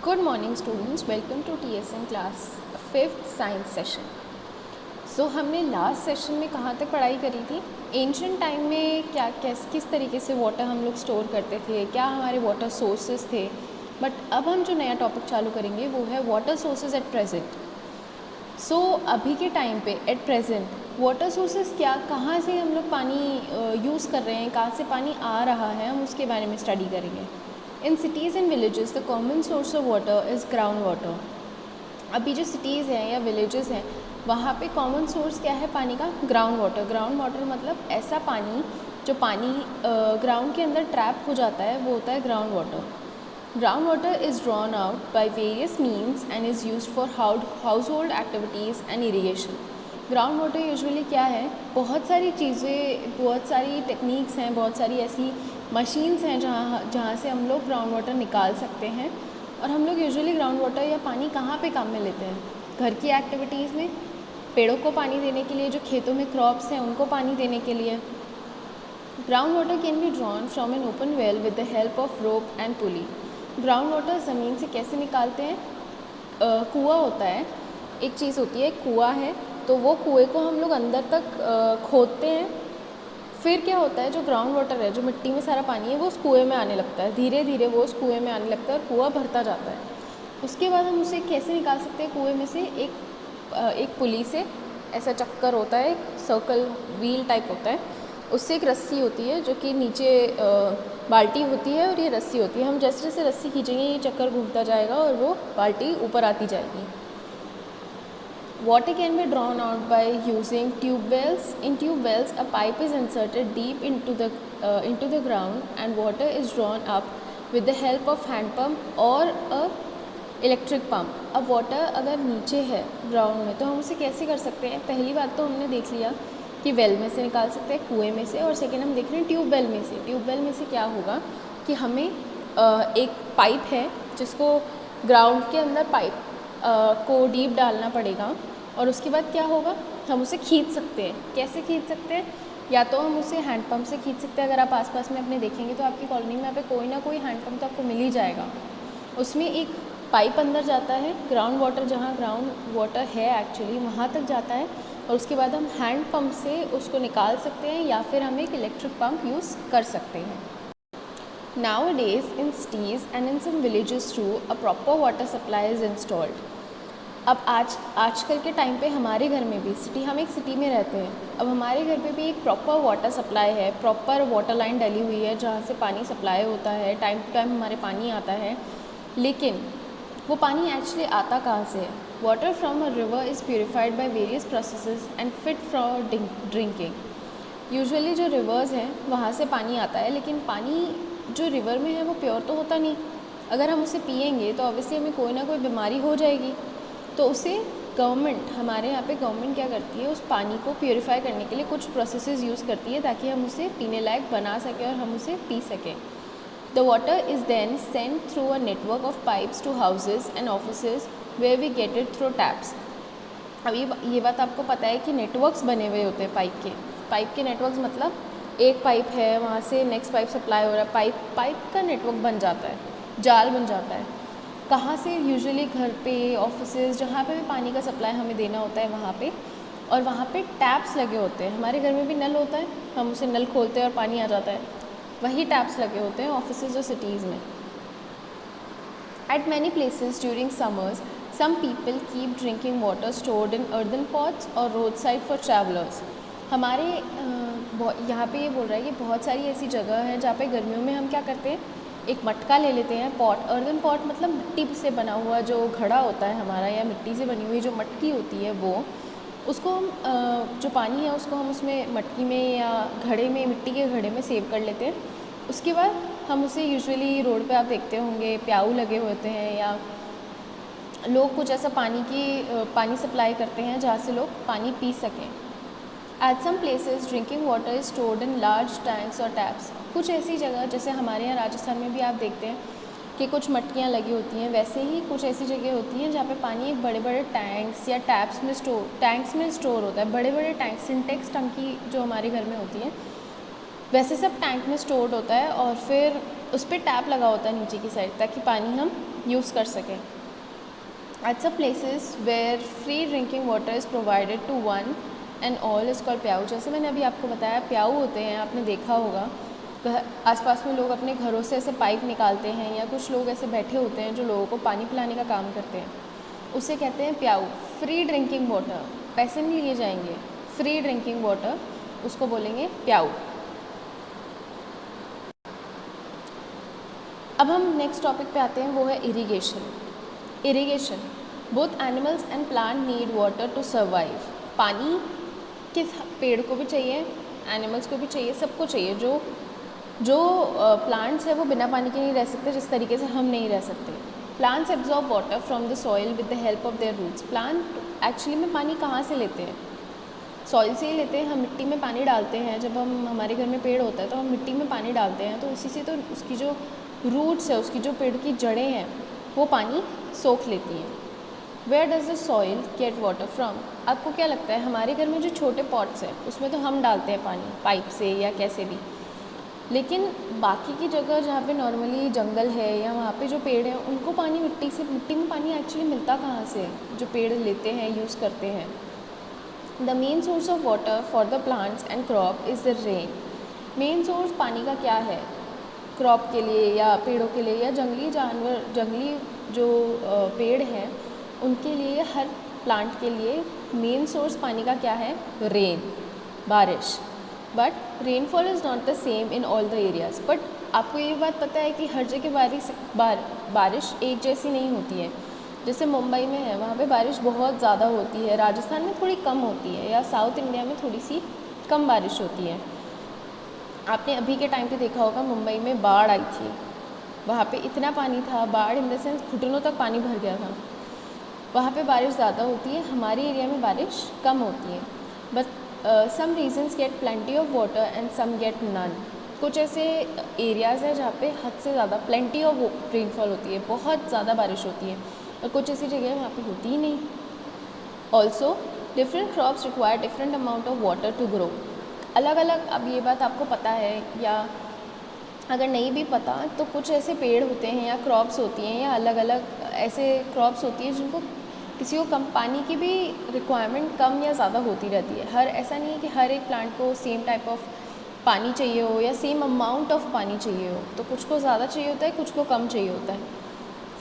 Good morning students, welcome to TSN class 5th science session. हमने last session में कहाँ तक पढ़ाई करी थी? एंशिएंट टाइम में किस तरीके से वाटर हम लोग स्टोर करते थे, क्या हमारे वाटर सोर्सेज थे. बट अब हम जो नया टॉपिक चालू करेंगे वो है वाटर सोर्सेज एट प्रेजेंट. अभी के टाइम पे एट प्रेजेंट वाटर सोर्सेज कहाँ से हम लोग पानी यूज़ कर रहे हैं, कहाँ से पानी आ रहा है, हम उसके बारे में स्टडी करेंगे. In cities and villages the common source of water is ground water. अभी जो सिटीज़ हैं या विलेजेस हैं वहाँ पे कॉमन सोर्स क्या है पानी का? Ground water. ग्राउंड वाटर मतलब ऐसा पानी जो पानी ग्राउंड के अंदर ट्रैप हो जाता है, वो होता है ground water. Ground water is drawn out by various means and is used for house hold activities and irrigation. Ground water usually क्या है, बहुत सारी चीज़ें, बहुत सारी टेक्निक्स हैं, बहुत सारी ऐसी मशीन्स हैं जहाँ से हम लोग ग्राउंड वाटर निकाल सकते हैं. और हम लोग यूजुअली ग्राउंड वाटर या पानी कहाँ पे काम में लेते हैं? घर की एक्टिविटीज़ में, पेड़ों को पानी देने के लिए, जो खेतों में क्रॉप्स हैं उनको पानी देने के लिए. Ground water can be drawn from an open well with the help of rope and pulley. Ground water ज़मीन से कैसे निकालते हैं? कुआँ होता है, एक चीज़ होती है, कुआँ है, तो वो कुएँ को हम लोग अंदर तक खोदते हैं. फिर क्या होता है, जो ग्राउंड वाटर है, जो मिट्टी में सारा पानी है, वो उस कुएँ में आने लगता है. धीरे धीरे वो उस कुएँ में आने लगता है और कुआँ भरता जाता है. उसके बाद हम उसे कैसे निकाल सकते हैं कुएँ में से? एक पुली से, ऐसा चक्कर होता है, एक सर्कल व्हील टाइप होता है, उससे एक रस्सी होती है जो कि नीचे बाल्टी होती है और ये रस्सी होती है. हम जैसे जैसे रस्सी खींचेंगे ये चक्कर घूमता जाएगा और वो बाल्टी ऊपर आती जाएगी. Water can be drawn out by using tube wells. In tube wells, a pipe is inserted deep into the ground, and water is drawn up with the help of hand pump or a electric pump. अब water अगर नीचे है ground में तो हम उसे कैसे कर सकते हैं? पहली बात तो हमने देख लिया कि वेल में से निकाल सकते हैं, कुएं में से. और सेकेंड हम देख रहे हैं ट्यूब वेल में से. ट्यूब वेल में से क्या होगा कि हमें एक पाइप है जिसको ग्राउंड के अंदर पाइप को डीप डालना पड़ेगा और उसके बाद क्या होगा, हम उसे खींच सकते हैं. कैसे खींच सकते हैं? या तो हम उसे हैंड पंप से खींच सकते हैं. अगर आप आसपास में अपने देखेंगे तो आपकी कॉलोनी में यहाँ पे कोई ना कोई हैंड पंप तो आपको मिल ही जाएगा. उसमें एक पाइप अंदर जाता है, ग्राउंड वाटर, जहाँ ग्राउंड वाटर है एक्चुअली वहाँ तक जाता है, और उसके बाद हम हैंड पंप से उसको निकाल सकते हैं या फिर हम एक इलेक्ट्रिक पंप यूज़ कर सकते हैं. Nowadays in cities and in some villages too, a proper water supply is installed. अब आजकल के टाइम पे हमारे घर में भी, हम एक सिटी में रहते हैं, अब हमारे घर पे भी एक प्रॉपर वाटर सप्लाई है, प्रॉपर वाटर लाइन डली हुई है जहाँ से पानी सप्लाई होता है, टाइम टू टाइम हमारे पानी आता है. लेकिन वो पानी एक्चुअली आता कहाँ से है? Water from a river is purified by various processes and fit for drinking. Usually जो रिवर्स हैं वहाँ से पानी आता है, लेकिन पानी जो रिवर में है वो प्योर तो होता नहीं. अगर हम उसे पिएंगे तो ऑब्वियसली हमें कोई ना कोई बीमारी हो जाएगी. तो उसे गवर्नमेंट, हमारे यहाँ पे गवर्नमेंट क्या करती है, उस पानी को प्योरीफाई करने के लिए कुछ प्रोसेसेस यूज़ करती है ताकि हम उसे पीने लायक बना सकें और हम उसे पी सकें. The water is then send through a network of pipes to houses and offices where we get it through taps. अब ये बात आपको पता है कि नेटवर्क्स बने हुए होते हैं पाइप के नेटवर्क्स, मतलब एक पाइप है, वहाँ से नेक्स्ट पाइप सप्लाई हो रहा है, पाइप का नेटवर्क बन जाता है, जाल बन जाता है. कहाँ से? यूजुअली घर पे, ऑफिसेज, जहाँ पे भी पानी का सप्लाई हमें देना होता है वहाँ पे. और वहाँ पे टैप्स लगे होते हैं. हमारे घर में भी नल होता है, हम उसे नल खोलते हैं और पानी आ जाता है. वही टैप्स लगे होते हैं ऑफिसेज और सिटीज़ में. At many places during summers some people keep drinking water stored in earthen pots और रोड साइड फॉर ट्रैवलर्स. हमारे यहाँ पे ये बोल रहा है कि बहुत सारी ऐसी जगह है जहाँ पे गर्मियों में हम क्या करते हैं, एक मटका ले लेते हैं, पॉट. अर्दन पॉट मतलब मिट्टी से बना हुआ जो घड़ा होता है हमारा, या मिट्टी से बनी हुई जो मटकी होती है वो, उसको हम जो पानी है उसको हम उसमें मटकी में या घड़े में, मिट्टी के घड़े में सेव कर लेते हैं. उसके बाद हम उसे यूजुअली रोड पे आप देखते होंगे प्याऊ लगे होते हैं या लोग कुछ ऐसा पानी सप्लाई करते हैं जहाँ से लोग पानी पी सकें. At some places drinking water is stored in large tanks और टैप्स. कुछ ऐसी जगह, जैसे हमारे यहाँ राजस्थान में भी आप देखते हैं कि कुछ मटकियाँ लगी होती हैं, वैसे ही कुछ ऐसी जगह होती हैं जहाँ पे पानी एक बड़े बड़े टैंक्स या टैंक्स में स्टोर होता है. बड़े बड़े टैंक, सिंटेक्स टंकी जो हमारे घर में होती है वैसे सब टैंक में स्टोर्ड होता है और फिर उस पर टैप लगा होता है नीचे की साइड ताकि पानी हम यूज़ कर सकें। At some places where free drinking water is provided to one and all is called प्याऊ। जैसे मैंने अभी आपको बताया प्याऊ होते हैं, आपने देखा होगा आसपास में लोग अपने घरों से ऐसे पाइप निकालते हैं या कुछ लोग ऐसे बैठे होते हैं जो लोगों को पानी पिलाने का काम करते हैं, उसे कहते हैं प्याऊ। फ्री ड्रिंकिंग वाटर, पैसे नहीं लिए जाएंगे, फ्री ड्रिंकिंग वाटर उसको बोलेंगे प्याऊ। अब हम नेक्स्ट टॉपिक पे आते हैं, वो है irrigation. Irrigation, both animals and plant need water to survive. पानी किस पेड़ को भी चाहिए, एनिमल्स को भी चाहिए, सबको चाहिए। जो प्लांट्स है वो बिना पानी के नहीं रह सकते, जिस तरीके से हम नहीं रह सकते। Plants absorb water from the soil with the help of their roots. Plant actually में पानी कहाँ से लेते हैं? सॉइल से ही लेते हैं। हम मिट्टी में पानी डालते हैं, जब हम हमारे घर में पेड़ होता है तो हम मिट्टी में पानी डालते हैं, तो उसी से तो उसकी जो रूट्स है, उसकी जो पेड़ की जड़ें हैं, वो पानी सोख लेती हैं। Where does the soil get water from? आपको क्या लगता है हमारे घर में जो छोटे पॉट्स हैं उसमें तो हम डालते हैं पानी पाइप से या कैसे भी, लेकिन बाकी की जगह जहाँ पे नॉर्मली जंगल है या वहाँ पे जो पेड़ हैं उनको पानी मिट्टी में पानी एक्चुअली मिलता कहाँ से, जो पेड़ लेते हैं, यूज़ करते हैं। The main source of water for the plants and crop is the rain. Main source पानी का क्या है क्रॉप के लिए या पेड़ों के लिए या जंगली जानवर, जंगली जो पेड़ हैं उनके लिए, हर प्लांट के लिए मेन सोर्स पानी का क्या है? रेन, बारिश। But rainfall is not the same in all the areas. But आपको ये बात पता है कि हर जगह बारिश एक जैसी नहीं होती है। जैसे मुंबई में है, वहाँ पे बारिश बहुत ज़्यादा होती है, राजस्थान में थोड़ी कम होती है, या साउथ इंडिया में थोड़ी सी कम बारिश होती है। आपने अभी के टाइम पे देखा होगा मुंबई में बाढ़ आई थी, वहाँ पे इतना पानी था, बाढ़ इन द सेंस घुटनों तक पानी भर गया था। वहाँ पे बारिश ज़्यादा होती है, हमारे एरिया में बारिश कम होती है। But some regions get plenty of water and some get none. कुछ ऐसे एरियाज़ हैं जहाँ पे हद से ज़्यादा प्लेंटी ऑफ रेनफॉल होती है, बहुत ज़्यादा बारिश होती है, और कुछ ऐसी जगह वहाँ पे होती ही नहीं। Also different crops require different amount of water to grow. अलग अलग, अब ये बात आपको पता है या अगर नहीं भी पता तो कुछ ऐसे पेड़ होते हैं या क्रॉप्स होती हैं या अलग अलग ऐसे क्रॉप्स होती हैं जिनको किसी को कम पानी की भी रिक्वायरमेंट कम या ज़्यादा होती रहती है। हर ऐसा नहीं है कि हर एक प्लांट को सेम टाइप ऑफ पानी चाहिए हो या सेम अमाउंट ऑफ पानी चाहिए हो, तो कुछ को ज़्यादा चाहिए होता है, कुछ को कम चाहिए होता है।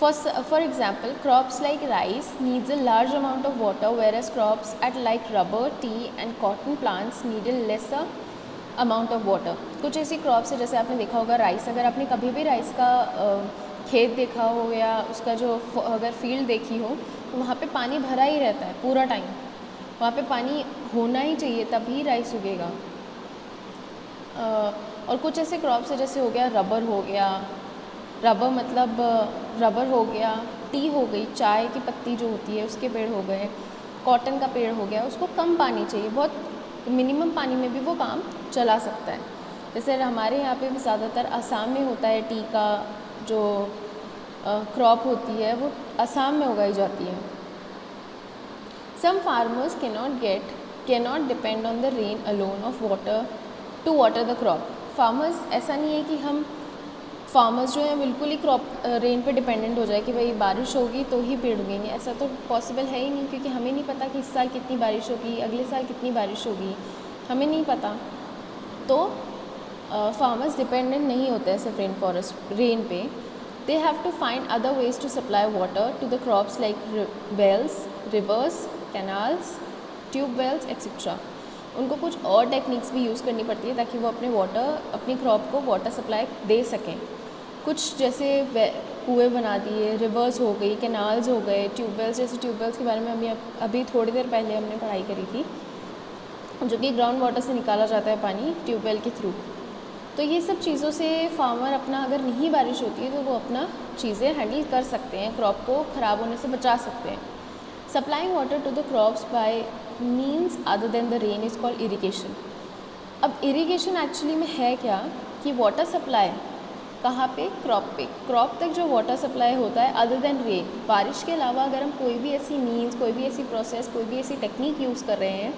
For example, crops like rice needs a large amount of water, whereas crops like rubber, tea and cotton plants need a lesser amount of water. कुछ ऐसी क्रॉप्स है, जैसे आपने देखा होगा राइस, अगर आपने कभी भी राइस का खेत देखा हो या उसका जो अगर फील्ड देखी हो तो वहाँ पे पानी भरा ही रहता है पूरा टाइम, वहाँ पे पानी होना ही चाहिए तभी राइस उगेगा। और कुछ ऐसे क्रॉप्स है, जैसे हो गया रबर, हो गया रबर मतलब रबर हो गया, टी हो गई, चाय की पत्ती जो होती है उसके पेड़ हो गए, कॉटन का पेड़ हो गया, उसको कम पानी चाहिए, बहुत मिनिमम पानी में भी वो काम चला सकता है। जैसे हमारे यहाँ पे भी ज़्यादातर असम में होता है, टी का जो क्रॉप होती है वो असम में उगाई जाती है। Some farmers cannot depend on the rain alone of water to water the crop. Farmers, ऐसा नहीं है कि हम फार्मर्स जो है बिल्कुल ही क्रॉप रेन पे डिपेंडेंट हो जाए कि भाई बारिश होगी तो ही पेड़ उगेंगे, ऐसा तो पॉसिबल है ही नहीं, क्योंकि हमें नहीं पता कि इस साल कितनी बारिश होगी, अगले साल कितनी बारिश होगी, हमें नहीं पता। तो फार्मर्स डिपेंडेंट नहीं होते हैं सिर्फ रेन पे। They have to find other ways to supply water to the crops like wells, rivers, canals, tube wells etcetera. उनको कुछ और टेक्निक्स भी यूज़ करनी पड़ती है ताकि वो अपनी क्रॉप को वाटर सप्लाई दे सकें। कुछ जैसे कुएं बना दिए, रिवर्स हो गई, कैनाल्स हो गए, ट्यूबवेल्स, जैसे ट्यूबवेल्स के बारे में अभी थोड़ी देर पहले हमने पढ़ाई करी थी, जो कि ग्राउंड वाटर से निकाला जाता है पानी ट्यूबवेल के थ्रू। तो ये सब चीज़ों से फार्मर अपना, अगर नहीं बारिश होती है तो वो अपना चीज़ें हैंडल कर सकते हैं, क्रॉप को ख़राब होने से बचा सकते हैं। Supplying water to the crops by means other than the rain is called irrigation. अब इरिगेशन एक्चुअली में है क्या कि वाटर सप्लाई कहाँ पे? क्रॉप तक जो वाटर सप्लाई होता है अदर देन रेन, बारिश के अलावा अगर हम कोई भी ऐसी मीन्स, कोई भी ऐसी प्रोसेस, कोई भी ऐसी टेक्निक यूज़ कर रहे हैं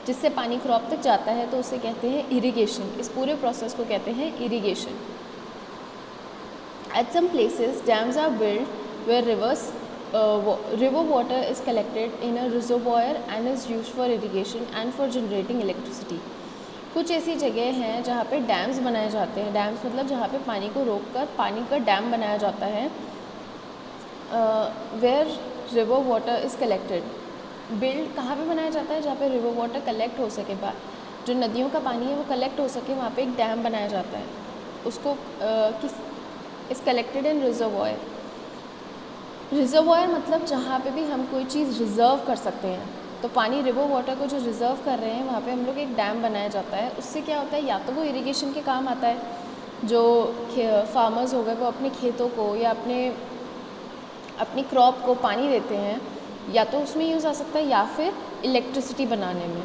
जिससे पानी क्रॉप तक जाता है, तो उसे कहते हैं इरिगेशन। इस पूरे प्रोसेस को कहते हैं irrigation. At some places, dams are built where river water is collected in a reservoir and is used for irrigation and for generating electricity. कुछ ऐसी जगह हैं जहाँ पे डैम्स बनाए जाते हैं। डैम्स मतलब जहाँ पे पानी को रोककर पानी का डैम बनाया जाता है। Where river water is collected, build कहाँ पे बनाया जाता है? जहाँ पे रिवर वाटर कलेक्ट हो सके, जो नदियों का पानी है वो कलेक्ट हो सके, वहाँ पे एक डैम बनाया जाता है। उसको is collected in reservoir. Reservoir मतलब जहाँ पे भी हम कोई चीज़ रिज़र्व कर सकते हैं, तो पानी रिवर वाटर को जो रिज़र्व कर रहे हैं वहाँ पे हम लोग एक डैम बनाया जाता है। उससे क्या होता है, या तो वो इरिगेशन के काम आता है, जो फार्मर्स हो गए वो अपने खेतों को या अपनी क्रॉप को पानी देते हैं, या तो उसमें यूज़ आ सकता है, या फिर इलेक्ट्रिसिटी बनाने में।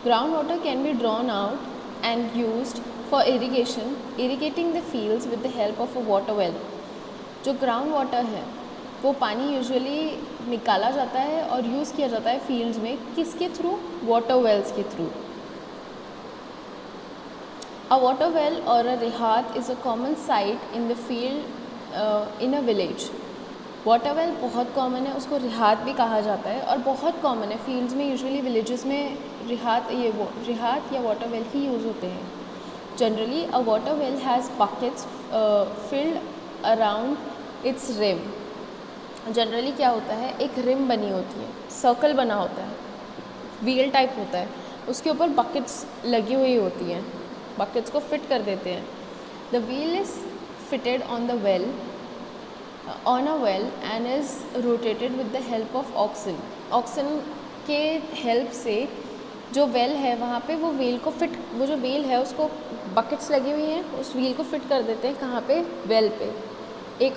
Ground water can be drawn out and used for irrigation, irrigating the fields with the help of a water well. जो ग्राउंड वाटर है वो पानी यूजुअली निकाला जाता है और यूज़ किया जाता है फील्ड्स में, किसके थ्रू? वाटर वेल्स के थ्रू। अ वाटर वेल और अ रिहात is a common sight in the field in a village. Water well बहुत कॉमन है, उसको रिहात भी कहा जाता है और बहुत कॉमन है फील्ड्स में। यूजुअली विलेजेस में रिहात या वाटर वेल ही यूज़ होते हैं। Generally a water well has buckets filled around its rim. Generally क्या होता है, एक रिम बनी होती है, सर्कल बना होता है, व्हील टाइप होता है, उसके ऊपर बकेट्स लगी हुई होती हैं, बकेट्स को फिट कर देते हैं। The wheel is fitted on the well on a well and is rotated with the help of oxen। Oxen के हेल्प से जो वेल है वहाँ पे वो जो वेल है उसको बकेट्स लगी हुई हैं, उस व्हील को फिट कर देते हैं। कहाँ पे? वेल पे। एक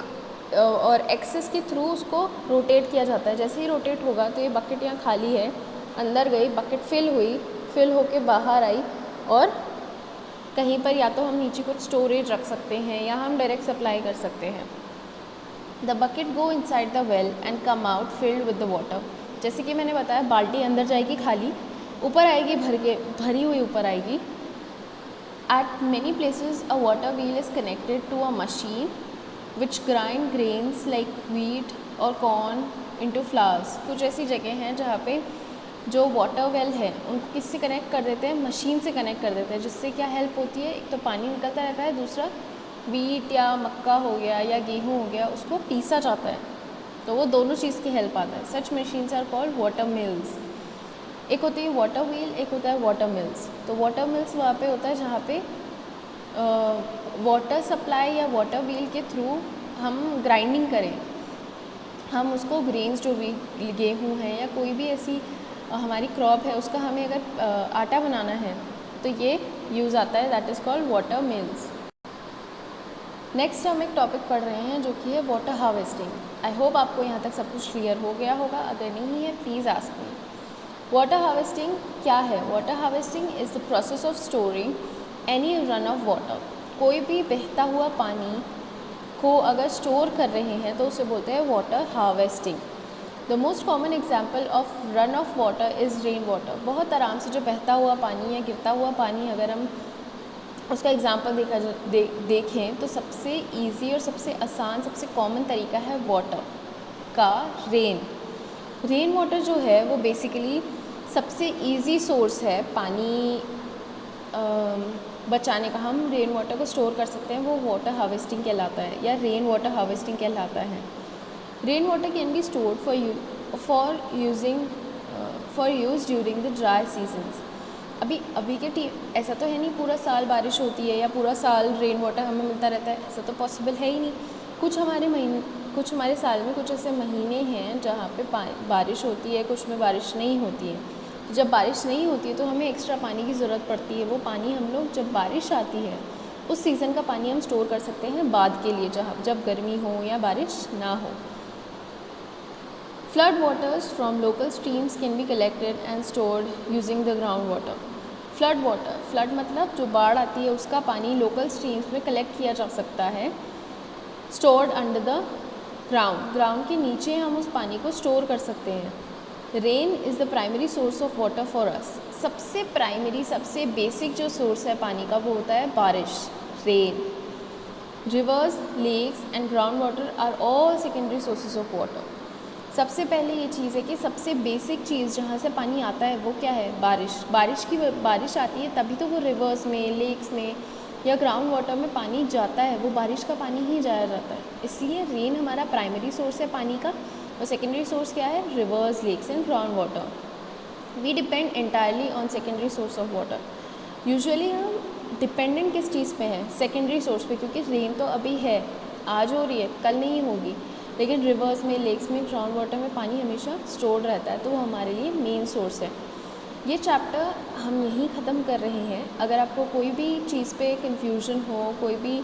और एक्सेस के थ्रू उसको रोटेट किया जाता है। जैसे ही रोटेट होगा तो ये बकेट यहाँ खाली है, अंदर गई, बकेट फिल होके बाहर आई, और कहीं पर या तो हम नीचे कुछ स्टोरेज रख सकते हैं या हम डायरेक्ट सप्लाई कर सकते हैं। The bucket go inside the well and come out filled with the water. जैसे कि मैंने बताया, बाल्टी अंदर जाएगी खाली, ऊपर आएगी भरी हुई ऊपर आएगी। At many places a water wheel is connected to a machine which grind grains like wheat और कॉर्न इनटू फ्लावर्स। कुछ ऐसी जगह हैं जहाँ पे जो वाटर वेल है उनको किससे कनेक्ट कर देते हैं? मशीन से कनेक्ट कर देते हैं, जिससे क्या हेल्प होती है? एक तो पानी निकलता रहता है, दूसरा व्हीट या मक्का हो गया या गेहूँ हो गया उसको पीसा जाता है, तो वो दोनों चीज़ की हेल्प आता है। Such machines are called water mills. एक होती है वाटर व्हील, एक होता है वाटर मिल्स। तो वाटर मिल्स वहाँ पे होता है जहाँ पे वाटर सप्लाई या वाटर व्हील के थ्रू हम ग्राइंडिंग करें, हम उसको ग्रेन्स जो भी गेहूँ है या कोई भी ऐसी हमारी क्रॉप है उसका हमें अगर आटा बनाना है तो ये यूज़ आता है, that is called water mills. Next हम एक टॉपिक पढ़ रहे हैं जो कि है वाटर हार्वेस्टिंग। आई होप आपको यहाँ तक सब कुछ क्लियर हो गया होगा, अगर नहीं है please ask me. Water harvesting क्या है? Water harvesting is the process of storing any run of water. कोई भी बहता हुआ पानी को अगर स्टोर कर रहे हैं तो उसे बोलते हैं water harvesting. The most common example of run of water is rain water. बहुत आराम से जो बहता हुआ पानी या गिरता हुआ पानी, अगर हम उसका एग्जाम्पल देखें तो सबसे इजी और सबसे आसान, सबसे कॉमन तरीका है वाटर का रेन वाटर जो है वो बेसिकली सबसे इजी सोर्स है पानी बचाने का। हम रेन वाटर को स्टोर कर सकते हैं, वो वाटर हार्वेस्टिंग कहलाता है या रेन वाटर हार्वेस्टिंग कहलाता है। Rain water can be stored for use during the dry seasons. अभी के ऐसा तो है नहीं पूरा साल बारिश होती है या पूरा साल रेन वाटर हमें मिलता रहता है, ऐसा तो पॉसिबल है ही नहीं। कुछ हमारे साल में कुछ ऐसे महीने हैं जहाँ पे बारिश होती है, कुछ में बारिश नहीं होती है। जब बारिश नहीं होती है तो हमें एक्स्ट्रा पानी की ज़रूरत पड़ती है। वो पानी हम लोग जब बारिश आती है उस सीज़न का पानी हम स्टोर कर सकते हैं बाद के लिए, जब गर्मी हो या बारिश ना हो। Flood waters from local streams can be collected and stored using the groundwater. Flood water, flood मतलब जो बाढ़ आती है उसका पानी लोकल स्ट्रीम्स में कलेक्ट किया जा सकता है, स्टोर्ड अंडर द ग्राउंड के नीचे हम उस पानी को स्टोर कर सकते हैं। Rain is the primary source of water for us. सबसे प्राइमरी, सबसे बेसिक जो सोर्स है पानी का वो होता है बारिश, rain. Rivers, lakes and ground water are all secondary sources of water. सबसे पहले ये चीज़ है कि सबसे बेसिक चीज़ जहाँ से पानी आता है वो क्या है? बारिश। बारिश आती है तभी तो वो रिवर्स में, लेक्स में या ग्राउंड वाटर में पानी जाता है, वो बारिश का पानी ही जाया जाता है। इसलिए रेन हमारा प्राइमरी सोर्स है पानी का, और सेकेंडरी सोर्स क्या है? Rivers, lakes and ground water. We depend entirely on secondary source of water. Usually हम डिपेंडेंट किस चीज़ पे हैं? सेकेंडरी सोर्स पे, क्योंकि रेन तो अभी है, आज हो रही है, कल नहीं होगी, लेकिन रिवर्स में, लेक्स में, ग्राउंड वाटर में पानी हमेशा स्टोर्ड रहता है, तो वो हमारे लिए मेन सोर्स है। ये चैप्टर हम यहीं ख़त्म कर रहे हैं। अगर आपको कोई भी चीज़ पे कन्फ्यूजन हो, कोई भी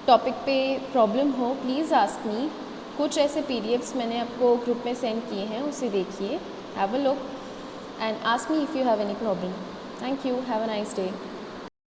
टॉपिक पे प्रॉब्लम हो, प्लीज़ आस्क मी। कुछ ऐसे PDFs मैंने आपको ग्रुप में सेंड किए हैं, उसे देखिए, have a look and ask me if you have any problem. Thank you, have a nice day.